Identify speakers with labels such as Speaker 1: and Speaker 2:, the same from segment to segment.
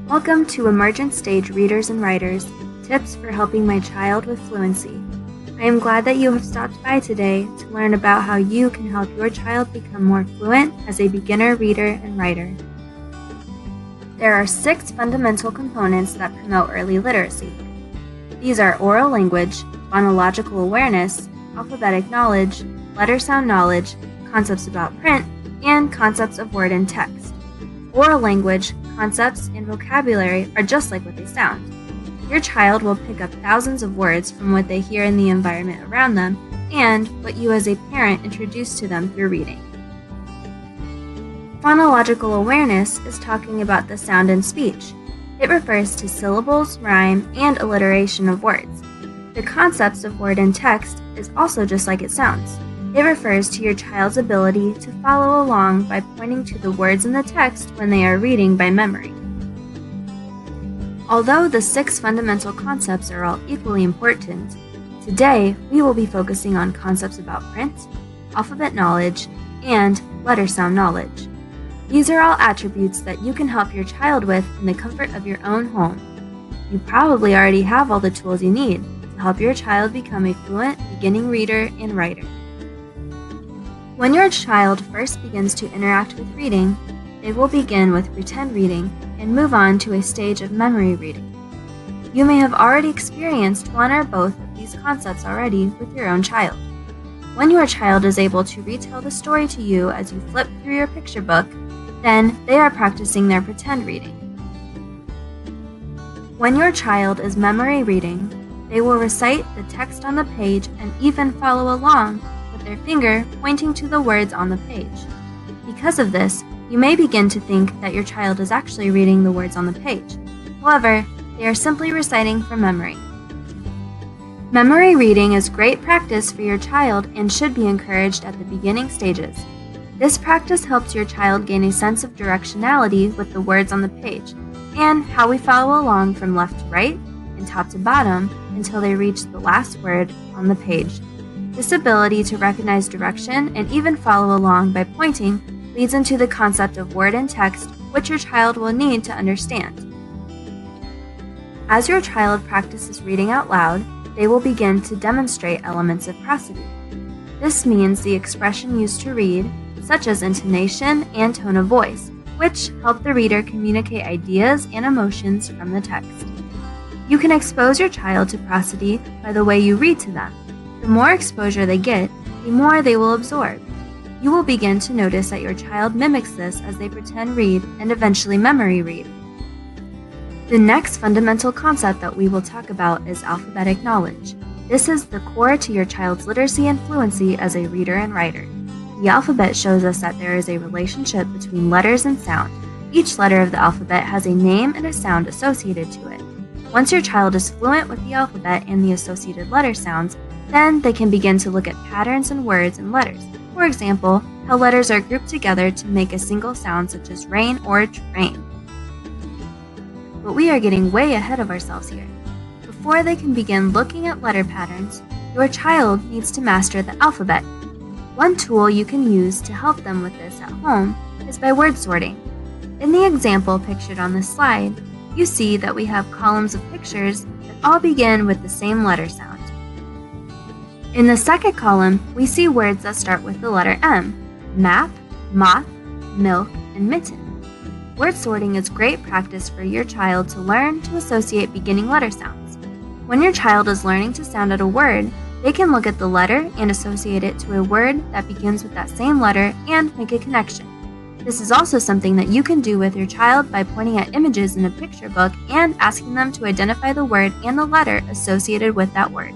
Speaker 1: Welcome to Emergent Stage Readers and Writers, Tips for Helping My Child with Fluency. I am glad that you have stopped by today to learn about how you can help your child become more fluent as a beginner reader and writer. There are 6 fundamental components that promote early literacy. These are oral language, phonological awareness, alphabetic knowledge, letter-sound knowledge, concepts about print, and concepts of word and text. Oral language, concepts, and vocabulary are just like what they sound. Your child will pick up thousands of words from what they hear in the environment around them and what you as a parent introduce to them through reading. Phonological awareness is talking about the sound in speech. It refers to syllables, rhyme, and alliteration of words. The concepts of word and text is also just like it sounds. It refers to your child's ability to follow along by pointing to the words in the text when they are reading by memory. Although the 6 fundamental concepts are all equally important, today we will be focusing on concepts about print, alphabet knowledge, and letter-sound knowledge. These are all attributes that you can help your child with in the comfort of your own home. You probably already have all the tools you need to help your child become a fluent beginning reader and writer. When your child first begins to interact with reading, they will begin with pretend reading and move on to a stage of memory reading. You may have already experienced one or both of these concepts already with your own child. When your child is able to retell the story to you as you flip through your picture book, then they are practicing their pretend reading. When your child is memory reading, they will recite the text on the page and even follow along with their finger pointing to the words on the page. Because of this, you may begin to think that your child is actually reading the words on the page. However, they are simply reciting from memory. Memory reading is great practice for your child and should be encouraged at the beginning stages. This practice helps your child gain a sense of directionality with the words on the page and how we follow along from left to right and top to bottom until they reach the last word on the page. This ability to recognize direction and even follow along by pointing leads into the concept of word and text, which your child will need to understand. As your child practices reading out loud, they will begin to demonstrate elements of prosody. This means the expression used to read, such as intonation and tone of voice, which help the reader communicate ideas and emotions from the text. You can expose your child to prosody by the way you read to them. The more exposure they get, the more they will absorb. You will begin to notice that your child mimics this as they pretend read and eventually memory read. The next fundamental concept that we will talk about is alphabetic knowledge. This is the core to your child's literacy and fluency as a reader and writer. The alphabet shows us that there is a relationship between letters and sound. Each letter of the alphabet has a name and a sound associated to it. Once your child is fluent with the alphabet and the associated letter sounds, then they can begin to look at patterns in words and letters. For example, how letters are grouped together to make a single sound such as rain or train. But we are getting way ahead of ourselves here. Before they can begin looking at letter patterns, your child needs to master the alphabet. One tool you can use to help them with this at home is by word sorting. In the example pictured on this slide, you see that we have columns of pictures that all begin with the same letter sound. In the second column, we see words that start with the letter M: map, moth, milk, and mitten. Word sorting is great practice for your child to learn to associate beginning letter sounds. When your child is learning to sound out a word, they can look at the letter and associate it to a word that begins with that same letter and make a connection. This is also something that you can do with your child by pointing at images in a picture book and asking them to identify the word and the letter associated with that word.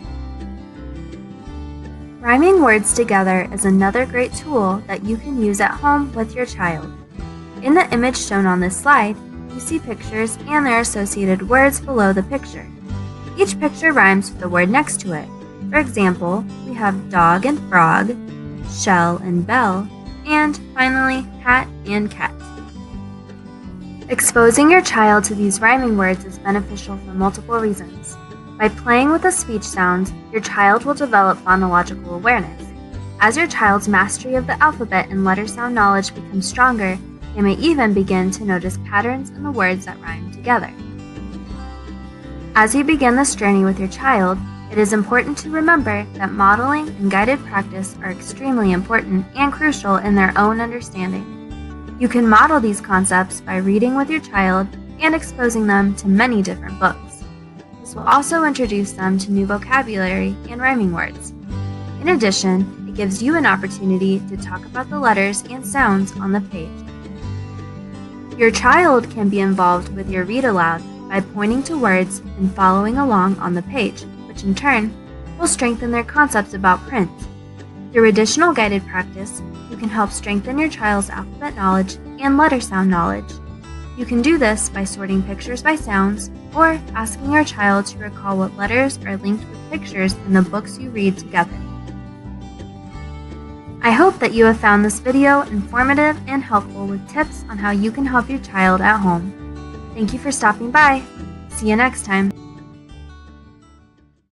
Speaker 1: Rhyming words together is another great tool that you can use at home with your child. In the image shown on this slide, you see pictures and their associated words below the picture. Each picture rhymes with the word next to it. For example, we have dog and frog, shell and bell, and finally, hat and cat. Exposing your child to these rhyming words is beneficial for multiple reasons. By playing with the speech sounds, your child will develop phonological awareness. As your child's mastery of the alphabet and letter sound knowledge becomes stronger, They may even begin to notice patterns in the words that rhyme together. As you begin this journey with your child, it is important to remember that modeling and guided practice are extremely important and crucial in their own understanding. You can model these concepts by reading with your child and exposing them to many different books. This will also introduce them to new vocabulary and rhyming words. In addition, it gives you an opportunity to talk about the letters and sounds on the page. Your child can be involved with your read aloud by pointing to words and following along on the page, which in turn will strengthen their concepts about print. Through additional guided practice, you can help strengthen your child's alphabet knowledge and letter sound knowledge. You can do this by sorting pictures by sounds or asking your child to recall what letters are linked with pictures in the books you read together. I hope that you have found this video informative and helpful with tips on how you can help your child at home. Thank you for stopping by. See you next time.